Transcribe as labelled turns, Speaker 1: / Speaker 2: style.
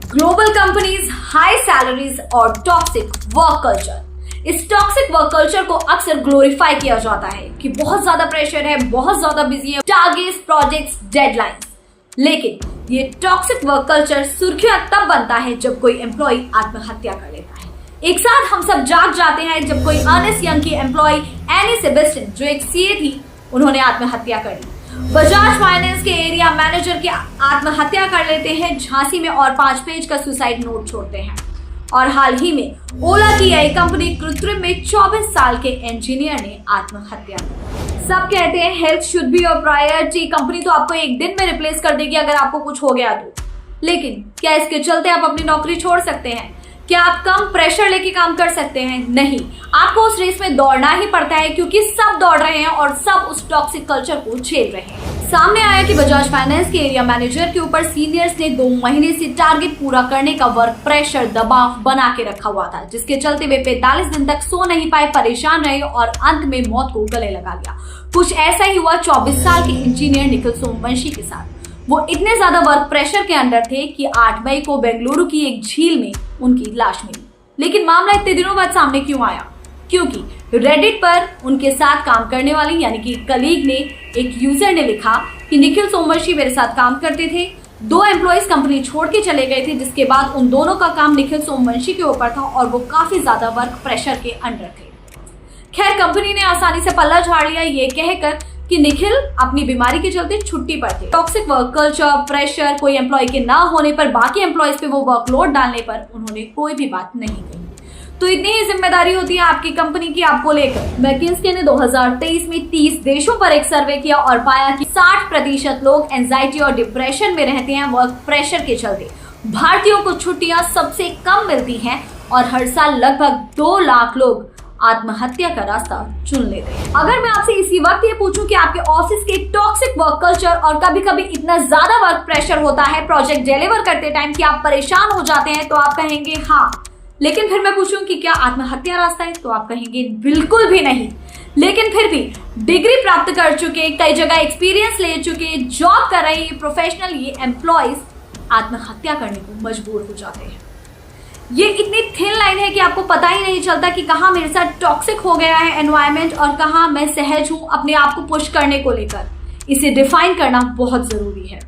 Speaker 1: Global companies, high salaries और toxic work culture. इस toxic work culture को अक्सर ग्लोरीफाई किया जाता है कि बहुत ज्यादा प्रेशर है, बहुत ज्यादा बिजी है, टारगेट्स, प्रोजेक्ट्स, डेडलाइंस। लेकिन ये टॉक्सिक वर्क कल्चर सुर्खियां तब बनता है जब कोई एम्प्लॉय आत्महत्या कर लेता है। एक साथ हम सब जाग जाते हैं जब कोई अर्नेस्ट यंग की एम्प्लॉय एनी सेबेस्टियन, जो एक सीए थी, उन्होंने आत्महत्या कर ली। बजाज फाइनेंस के एरिया मैनेजर के आत्महत्या कर लेते हैं झांसी में और 5 पेज का सुसाइड नोट छोड़ते हैं। और हाल ही में ओला की यही कंपनी कृत्रिम में 24 साल के इंजीनियर ने आत्महत्या की। सब कहते हैं health should be your priority, company तो आपको एक दिन में रिप्लेस कर देगी अगर आपको कुछ हो गया तो। लेकिन क्या इसके चलते आप अपनी नौकरी छोड़ सकते हैं? क्या आप कम प्रेशर लेके काम कर सकते हैं? नहीं, आपको उस रेस में दौड़ना ही पड़ता है क्योंकि सब दौड़ रहे हैं और सब उस टॉक्सिक कल्चर को झेल रहे हैं। सामने आया कि बजाज फाइनेंस के एरिया मैनेजर के ऊपर सीनियर्स ने 2 महीने से टारगेट पूरा करने का वर्क प्रेशर, दबाव बना के रखा हुआ था, जिसके चलते वे 45 दिन तक सो नहीं पाए, परेशान रहे और अंत में मौत को गले लगा लिया। कुछ ऐसा ही हुआ 24 साल के इंजीनियर निखिल सोमवंशी के साथ। वो इतने ज्यादा वर्क प्रेशर के अंडर थे कि 8 मई को बेंगलुरु की एक झील में उनकी लाश मिली। लेकिन मामला इतने दिनों बाद सामने क्यों आया? क्योंकि रेडिट पर उनके साथ काम करने वाली यानी कि कलीग ने, एक यूजर ने लिखा कि निखिल सोमवंशी मेरे साथ काम करते थे, 2 एम्प्लॉइज कंपनी छोड़ के चले गए थे, जिसके बाद उन दोनों का काम निखिल सोमवंशी के ऊपर था और वो काफी ज्यादा वर्क प्रेशर के अंडर थे। खैर, कंपनी ने आसानी से पल्ला झाड़ लिया ये कहकर कि निखिल अपनी बीमारी के चलते छुट्टी पर थे। टॉक्सिक वर्क कल्चर, प्रेशर, कोई एम्प्लॉय के ना होने पर बाकी एम्प्लॉयज पे वो वर्कलोड डालने पर उन्होंने कोई भी बात नहीं कही। तो इतनी ही जिम्मेदारी होती है आपकी कंपनी की आपको लेकर। मैकिन्से ने 2023 में 30 देशों पर एक सर्वे किया और पाया कि 60% लोग एंजाइटी और डिप्रेशन में रहते हैं वर्क प्रेशर के चलते। भारतीयों को छुट्टियां सबसे कम मिलती हैं और हर साल लगभग 2 लाख लोग आत्महत्या का रास्ता चुन लेते हैं। अगर मैं आपसे इसी वक्त ये पूछूं कि आपके ऑफिस के टॉक्सिक वर्क कल्चर और कभी-कभी इतना ज्यादा वर्क प्रेशर होता है प्रोजेक्ट डिलीवर करते टाइम कि आप परेशान हो जाते हैं, तो आप कहेंगे हाँ। लेकिन फिर मैं पूछूं कि क्या आत्महत्या रास्ता है, तो आप कहेंगे बिल्कुल भी नहीं। लेकिन फिर भी डिग्री प्राप्त कर चुके, कई जगह एक्सपीरियंस ले चुके, जॉब कर रहे प्रोफेशनल ये एम्प्लॉयज आत्महत्या करने को मजबूर हो जाते हैं। ये इतनी थिन लाइन है कि आपको पता ही नहीं चलता कि कहाँ मेरे साथ टॉक्सिक हो गया है एनवायरनमेंट और कहाँ मैं सहज हूँ अपने आप को पुश करने को लेकर। इसे डिफाइन करना बहुत जरूरी है।